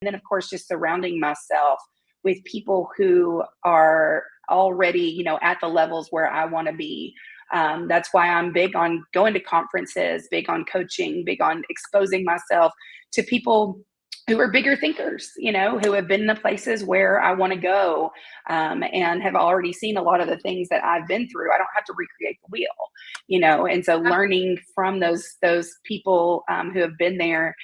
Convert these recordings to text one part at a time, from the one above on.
then, of course, just surrounding myself with people who are already, at the levels where I want to be. That's why I'm big on going to conferences, big on coaching, big on exposing myself to people who are bigger thinkers, who have been in the places where I want to go, and have already seen a lot of the things that I've been through. I don't have to recreate the wheel, and so learning from those people who have been there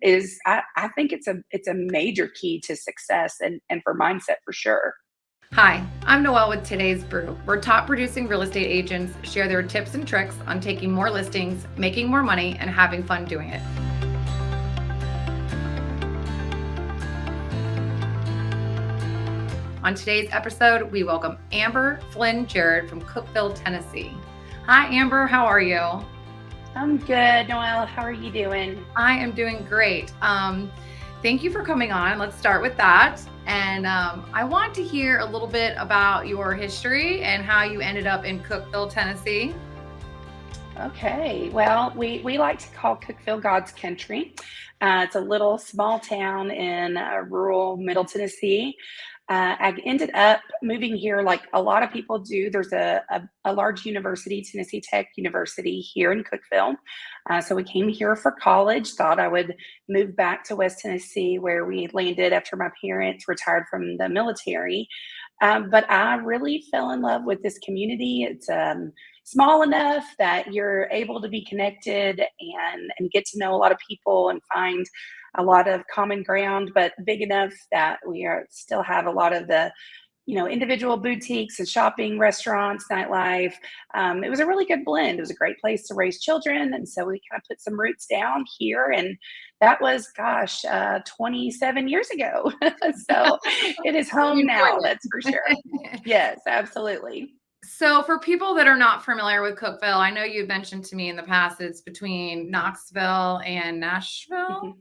is, I think it's a major key to success and for mindset for sure. Hi, I'm Noel with today's Brew, where top producing real estate agents share their tips and tricks on taking more listings, making more money, and having fun doing it. On today's episode, we welcome Amber Flynn-Jared from Cookville, Tennessee. Hi, Amber. How are you? I'm good, Noel. How are you doing? I am doing great. Thank you for coming on. Let's start with that. And I want to hear a little bit about your history and how you ended up in Cookville, Tennessee. Okay. Well, we like to call Cookville God's country. It's a little small town in rural Middle Tennessee. I ended up moving here like a lot of people do. There's a large university, Tennessee Tech University, here in Cookville. So we came here for college, thought I would move back to West Tennessee, where we landed after my parents retired from the military. But I really fell in love with this community. It's small enough that you're able to be connected and get to know a lot of people and find a lot of common ground, but big enough that we still have a lot of the, individual boutiques and shopping, restaurants, nightlife. It was a really good blend. It was a great place to raise children. And so we kind of put some roots down here. And that was, 27 years ago. So it is home now, that's for sure. Yes, absolutely. So for people that are not familiar with Cookville, I know you've mentioned to me in the past, it's between Knoxville and Nashville. Mm-hmm.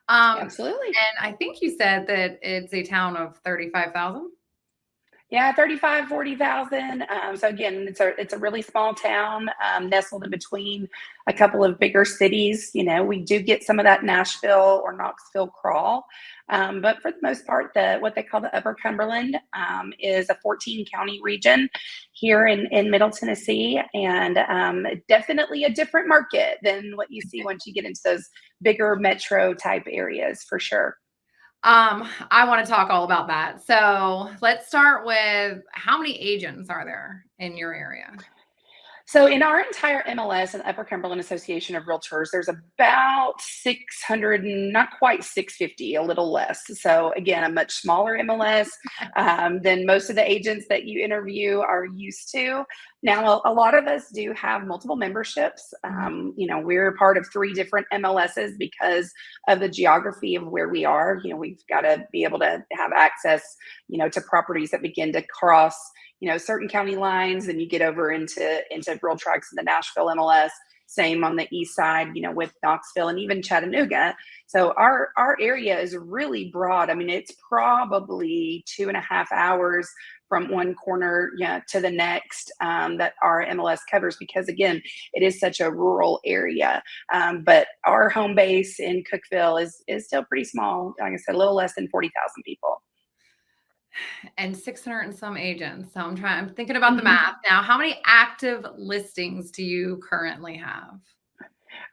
Absolutely. And I think you said that it's a town of 35,000. Yeah, 35, 40,000. So again, it's a really small town, nestled in between a couple of bigger cities. We do get some of that Nashville or Knoxville crawl. But for the most part, what they call the Upper Cumberland is a 14 county region here in Middle Tennessee, and definitely a different market than what you see once you get into those bigger metro type areas, for sure. I want to talk all about that. So let's start with, how many agents are there in your area? So in our entire MLS and Upper Cumberland Association of Realtors, there's about 600, not quite 650, a little less. So again, a much smaller MLS than most of the agents that you interview are used to. Now, a lot of us do have multiple memberships. We're part of 3 different MLSs because of the geography of where we are. We've got to be able to have access, to properties that begin to cross certain county lines, and you get over into rural tracts in the Nashville MLS. Same on the east side, with Knoxville and even Chattanooga. So our area is really broad. I mean, it's probably 2.5 hours from one corner to the next that our MLS covers, because again, it is such a rural area. But our home base in Cookville is still pretty small. Like I said, a little less than 40,000 people. And 600 and some agents. So I'm thinking about the math now. How many active listings do you currently have?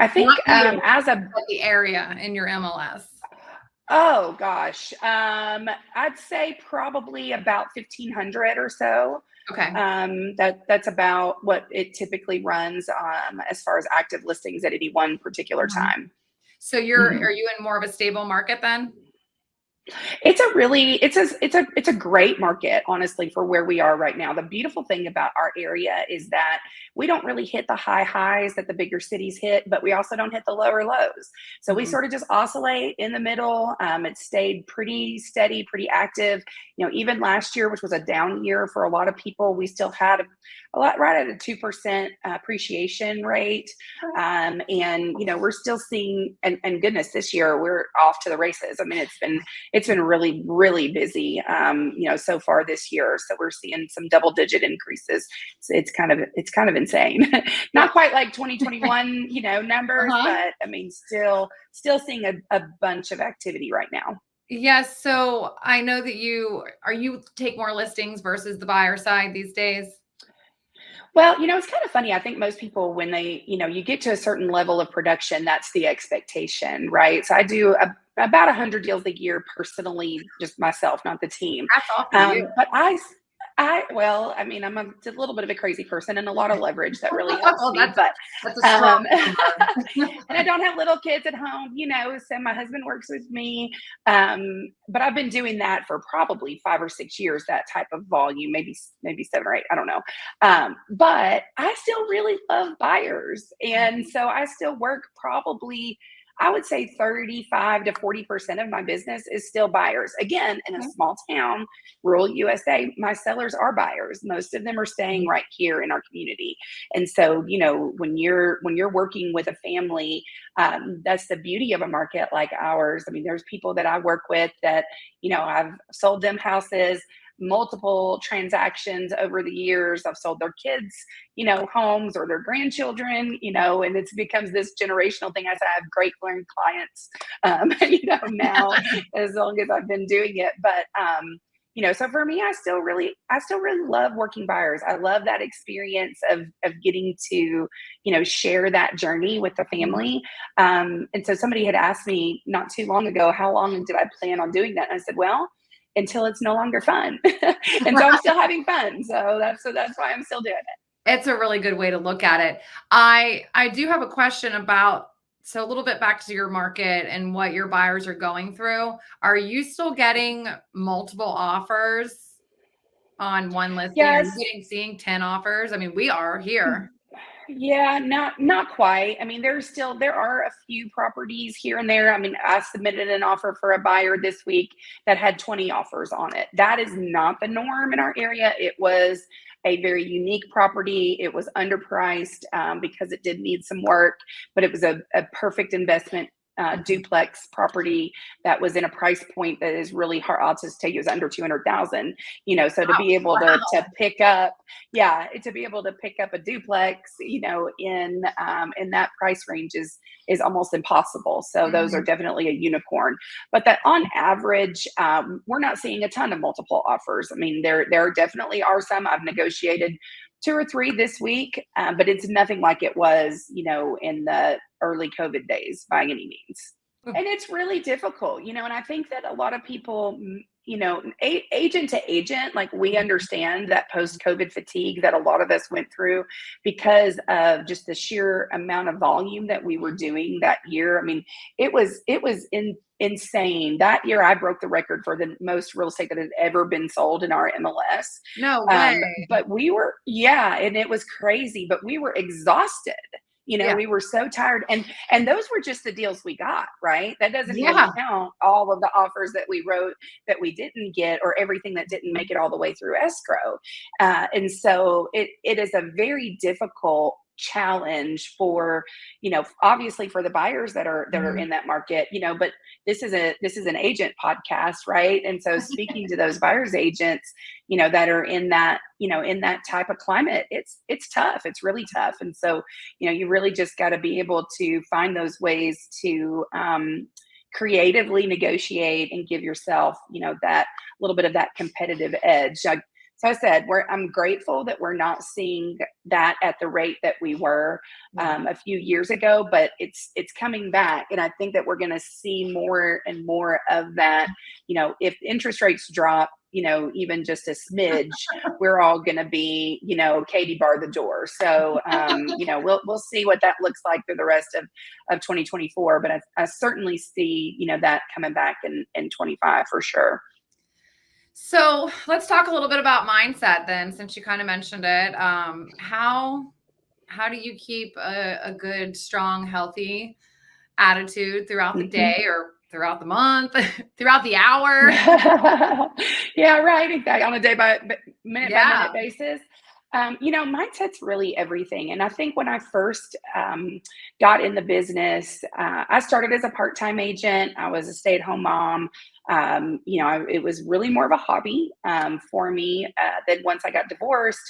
I think as the area in your MLS. Oh gosh, I'd say probably about 1,500 or so. Okay. That's about what it typically runs as far as active listings at any one particular time. So are you in more of a stable market then? It's a great market, honestly, for where we are right now. The beautiful thing about our area is that we don't really hit the high highs that the bigger cities hit, but we also don't hit the lower lows. So we sort of just oscillate in the middle. It stayed pretty steady, pretty active. Even last year, which was a down year for a lot of people, we still had a lot right at a 2% appreciation rate. And we're still seeing, and goodness, this year we're off to the races. I mean, it's been really, really busy, so far this year. So we're seeing some double digit increases. So it's kind of insane. Yeah. Not quite like 2021, numbers, Uh-huh. but I mean, still seeing a bunch of activity right now. Yes. So I know that you take more listings versus the buyer side these days? Well, it's kind of funny. I think most people, when you get to a certain level of production, that's the expectation, right? So I do about 100 deals a year personally, just myself, not the team. Hats off to you. But well, I mean, I'm a little bit of a crazy person and a lot of leverage that really helps Well, me. that's But that's a strong um, number. and I don't have little kids at home, so my husband works with me. But I've been doing that for probably 5 or 6 years, that type of volume, maybe 7 or 8, I don't know. But I still really love buyers. And so I still work probably, I would say 35 to 40% of my business is still buyers. Again, in a Okay. small town, rural USA, my sellers are buyers. Most of them are staying Mhm. right here in our community. And so, when you're working with a family, that's the beauty of a market like ours. I mean, there's people that I work with that, I've sold them houses, multiple transactions over the years. I've sold their kids, homes or their grandchildren, and it becomes this generational thing. I say I have great growing clients, now as long as I've been doing it. But so for me, I still really love working buyers. I love that experience of getting to, share that journey with the Mhm. family. And so somebody had asked me not too long ago, how long did I plan on doing that? And I said, well, until it's no longer fun. And so I'm still having fun. So that's why I'm still doing it. It's a really good way to look at it. I do have a question about, so a little bit back to your market and what your buyers are going through. Are you still getting multiple offers on one listing? Are you Yes. seeing 10 offers? I mean, we are here. Yeah, not quite. I mean, there are a few properties here and there. I mean, I submitted an offer for a buyer this week that had 20 offers on it. That is not the norm in our area. It was a very unique property. It was underpriced, because it did need some work, but it was a perfect investment. Mhm. Duplex property that was in a price point that is really hard. I'll just tell you, it was under 200,000. So to be able to Wow. pick up, yeah, to be able to pick up a duplex, in that price range is almost impossible. So those are Mhm. definitely a unicorn. But that on average, we're not seeing a ton of multiple offers. I mean, there definitely are some. I've negotiated 2 or 3 this week, but it's nothing like it was, in the early COVID days by any means. And it's really difficult, and I think that a lot of people, agent to agent, like we understand that post COVID fatigue that a lot of us went through because of just the sheer amount of volume that we were doing that year. I mean, it was insane. That year, I broke the record for the most real estate that had ever been sold in our MLS. No way. But yeah, and it was crazy, but we were exhausted. Yeah. We were so tired, and those were just the deals we got, right? That doesn't even Yeah. count all of the offers that we wrote that we didn't get, or everything that didn't make it all the way through escrow. And so it is a very difficult challenge for, obviously for the buyers that are Mhm. in that market, but this is an agent podcast, right? And so speaking to those buyers agents, that are in that type of climate, it's tough. It's really tough. And so, you really just got to be able to find those ways to, creatively negotiate and give yourself, that little bit of that competitive edge. So I said, I'm grateful that we're not seeing that at the rate that we were, Yeah. a few years ago, but it's coming back, and I think that we're going to see more and more of that. If interest rates drop, even just a smidge, we're all going to be, Katie bar the door. So, we'll see what that looks like for the rest of 2024. But I certainly see, that coming back in 25 for sure. So let's talk a little bit about mindset then, since you kind of mentioned it. How do you keep a good, strong, healthy attitude throughout the Mhm. day or throughout the month, throughout the hour? Yeah, right. Exactly. On a minute by Yeah. minute basis. Mindset's really everything. And I think when I first, got in the business, I started as a part time agent. I was a stay at home mom. It was really more of a hobby for me. Then once I got divorced,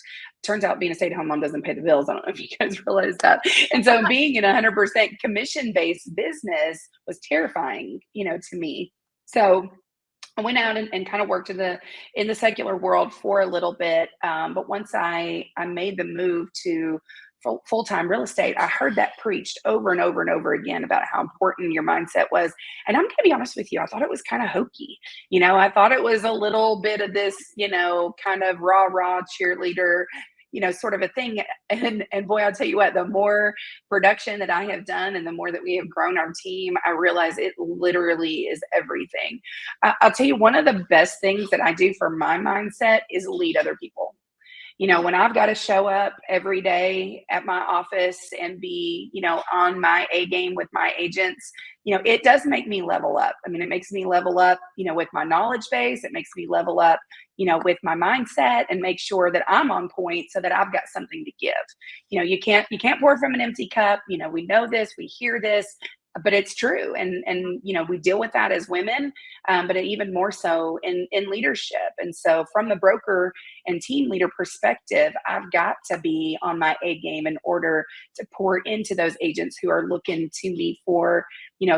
turns out being a stay-at-home mom doesn't pay the bills. I don't know if you guys realize that. And so being in a 100% commission-based business was terrifying, to me. So I went out and kind of worked in the secular world for a little bit. But once I made the move to full-time real estate, I heard that preached over and over and over again about how important your mindset was. And I'm going to be honest with you, I thought it was kind of hokey. I thought it was a little bit of this, kind of rah cheerleader, sort of a thing. And boy, I'll tell you what, the more production that I have done and the more that we have grown our team, I realize it literally is everything. I'll tell you, one of the best things that I do for my mindset is lead other people. When I've got to show up every day at my office and be, on my A game with my agents, it does make me level up. I mean, it makes me level up, with my knowledge base. It makes me level up, with my mindset, and make sure that I'm on point so that I've got something to give. You can't pour from an empty cup. We know this, we hear this, but it's true. And we deal with that as women, but even more so in leadership. And so from the broker and team leader perspective, I've got to be on my A game in order to pour into those agents who are looking to me for,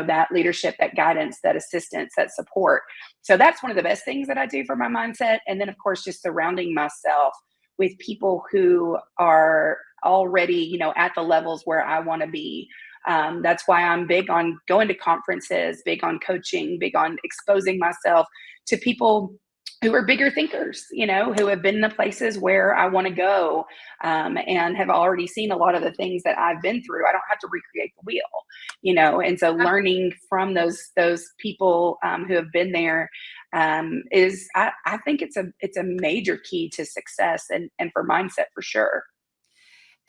that leadership, that guidance, that assistance, that support. So that's one of the best things that I do for my mindset. And then of course, just surrounding myself with people who are already, at the levels where I want to be. That's why I'm big on going to conferences, big on coaching, big on exposing myself to people who are bigger thinkers, who have been in the places where I want to go, and have already seen a lot of the things that I've been through. I don't have to recreate the wheel, and so learning from those people who have been there is, I think it's a major key to success and for mindset for sure.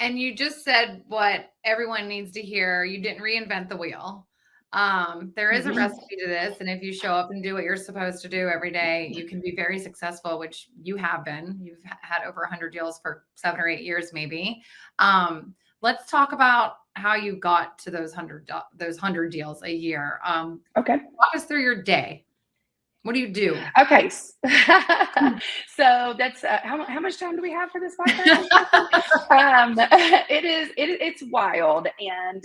And you just said what everyone needs to hear. You didn't reinvent the wheel. There is a Mhm. recipe to this. And if you show up and do what you're supposed to do every day, you can be very successful, which you have been. You've had over 100 deals for 7 or 8 years, maybe. Let's talk about how you got to those 100 deals a year. Okay. Walk us through your day. What do you do? Okay. So that's how much time do we have for this podcast? It's wild. And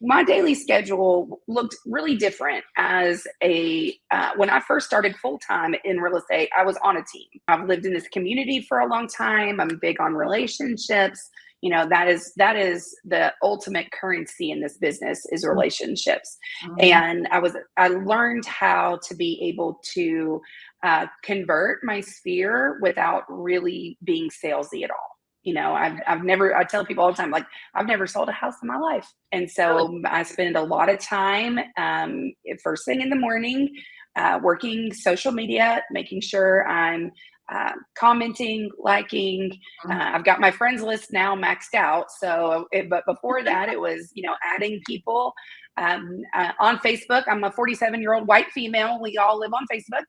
my daily schedule looked really different as when I first started full-time in real estate. I was on a team. I've lived in this community for a long time. I'm big on relationships. That is the ultimate currency in this business is relationships. And I learned how to be able to convert my sphere without really being salesy at all. I tell people all the time, like, I've never sold a house in my life. And so I spend a lot of time first thing in the morning, working social media, making sure I'm commenting, liking. I've got my friends list now maxed out. But before that, it was, adding people on Facebook. I'm a 47-year-old white female. We all live on Facebook,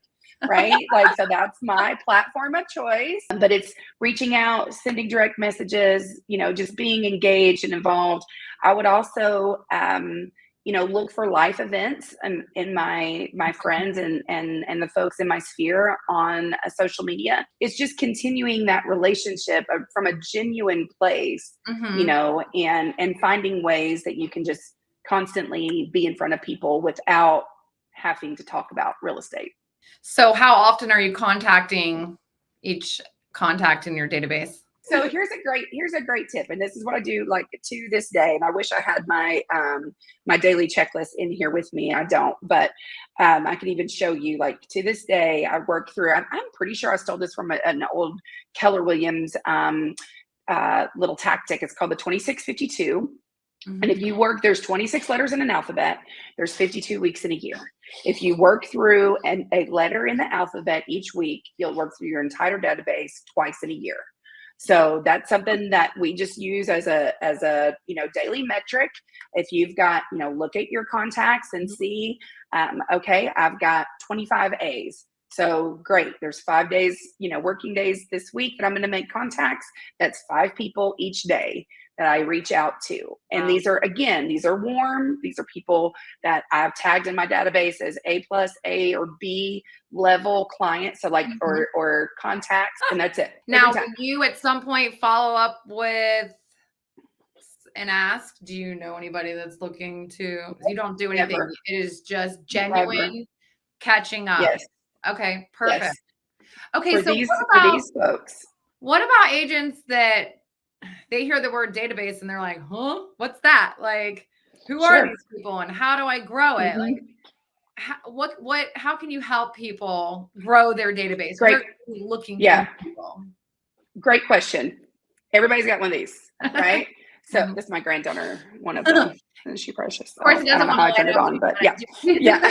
right? So that's my platform of choice. But it's reaching out, sending direct messages, just being engaged and involved. I would also, look for life events in my friends and the folks in my sphere on social media. It's just continuing that relationship from a genuine place, and finding ways that you can just constantly be in front of people without having to talk about real estate. So how often are you contacting each contact in your database? So here's a great tip, and this is what I do like to this day. And I wish I had my my daily checklist in here with me. I don't, but I can even show you. Like to this day, I work through. I'm pretty sure I stole this from an old Keller Williams little tactic. It's called the 2652. And if you work, there's 26 letters in an alphabet. There's 52 weeks in a year. If you work through a letter in the alphabet each week, you'll work through your entire database twice in a year. So that's something that we just use as a daily metric. If you've got, look at your contacts and see, okay, I've got 25 A's. So great. There's 5 days, working days this week that I'm going to make contacts. That's 5 people each day that I reach out to. And Wow. these are warm. These are people that I've tagged in my database as A plus, A or B level clients. So like, Mhm. or contacts, and that's it. Every Now, time. will you at some point follow up with and ask, do you know anybody that's looking to, you don't do anything. Never, It is just never. genuine catching up. Yes, Okay, yes. perfect. Okay, For so these, for these folks. what about agents that they hear the word database and they're like, huh, what's that? Like, who are Sure. these people and how do I grow it? Like, Mhm. how can you help people grow their database? Where Great. are you looking for Yeah. new people? Great question. Everybody's got one of these, right? So Mhm. this is my granddaughter, one of Of them. And she precious. course, he I don't doesn't know want how to I light turned it up. on, but yeah. Yeah.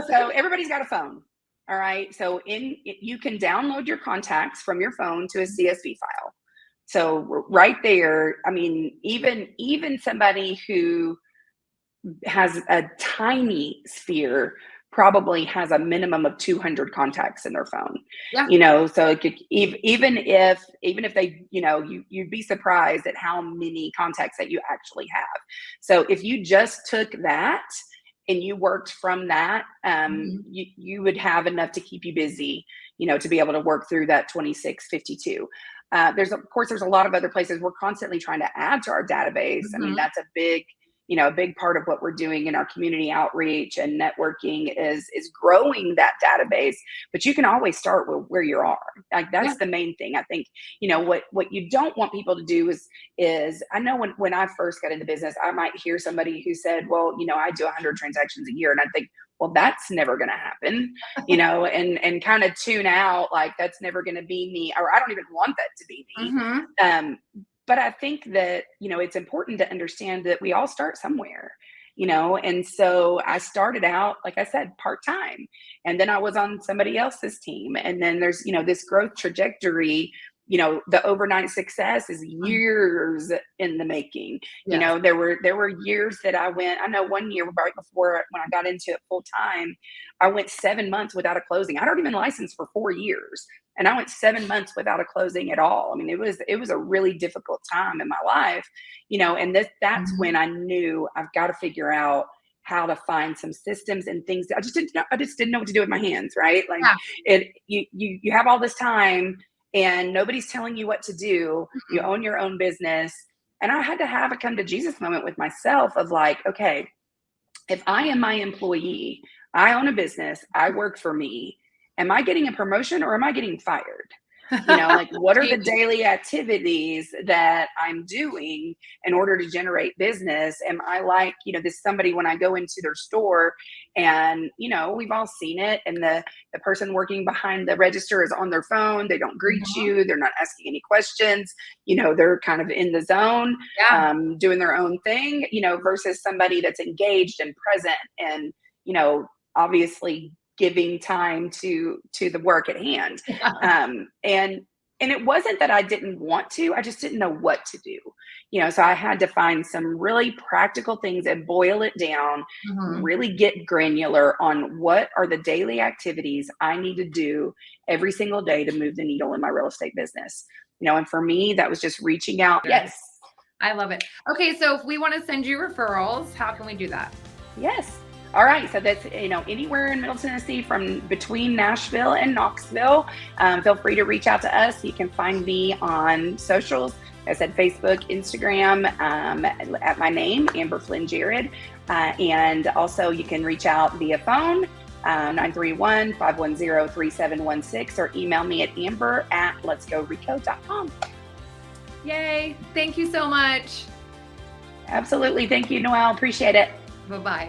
So everybody's got a phone. All right. So you can download your contacts from your phone to a CSV file. So right there, I mean, even somebody who has a tiny sphere probably has a minimum of 200 contacts in their phone, Yeah. so it could, even if they, you'd be surprised at how many contacts that you actually have. So if you just took that and you worked from that, Mhm. you would have enough to keep you busy, to be able to work through that 2652. There's a lot of other places we're constantly trying to add to our database. I mean, Mhm. that's a big part of what we're doing in our community outreach and networking is growing that database. But you can always start with where you are. Like Yeah. that's the main thing. I think, what you don't want people to do is I know when I first got into business, I might hear somebody who said, well, I do 100 transactions a year. And I think, well, that's never going to happen, and kind of tune out, like that's never going to be me, or I don't even want that to be me. Mhm. But I think that, it's important to understand that we all start somewhere, and so I started out, like I said, part time, and then I was on somebody else's team. And then there's, this growth trajectory. The overnight success is years in the making. Yes. There were years that I know one year right before when I got into it full time, I went 7 months without a closing. I'd already been licensed for 4 years. And I went 7 months without a closing at all. I mean, it was a really difficult time in my life, and that's when Mhm. I knew I've got to figure out how to find some systems and things that I just didn't know what to do with my hands, right? Like Yeah. you have all this time and nobody's telling you what to do. You Mhm. own your own business. And I had to have a come to Jesus moment with myself of like, okay, if I am my employee, I own a business, I work for me, am I getting a promotion or am I getting fired? Like what are the Genius. daily activities that I'm doing in order to generate business? Am I like, this somebody when I go into their store and, we've all seen it, and the person working behind the register is on their phone, they don't greet Mhm. you, they're not asking any questions, they're kind of in the zone, Yeah. doing their own thing, versus somebody that's engaged and present and, obviously giving time to the work at hand. And it wasn't that I didn't want to, I just didn't know what to do. So I had to find some really practical things and boil it down, Mhm. really get granular on what are the daily activities I need to do every single day to move the needle in my real estate business. And for me, that was just reaching out. Good. Yes. I love it. Okay, so if we want to send you referrals, how can we do that? Yes. All right. So that's, anywhere in Middle Tennessee from between Nashville and Knoxville. Feel free to reach out to us. You can find me on socials. I said Facebook, Instagram, at my name, Amber Flynn-Jared. And also you can reach out via phone, 931-510-3716, or email me at amber@letsgorico.com. Yay. Thank you so much. Absolutely. Thank you, Noel. Appreciate it. Bye-bye.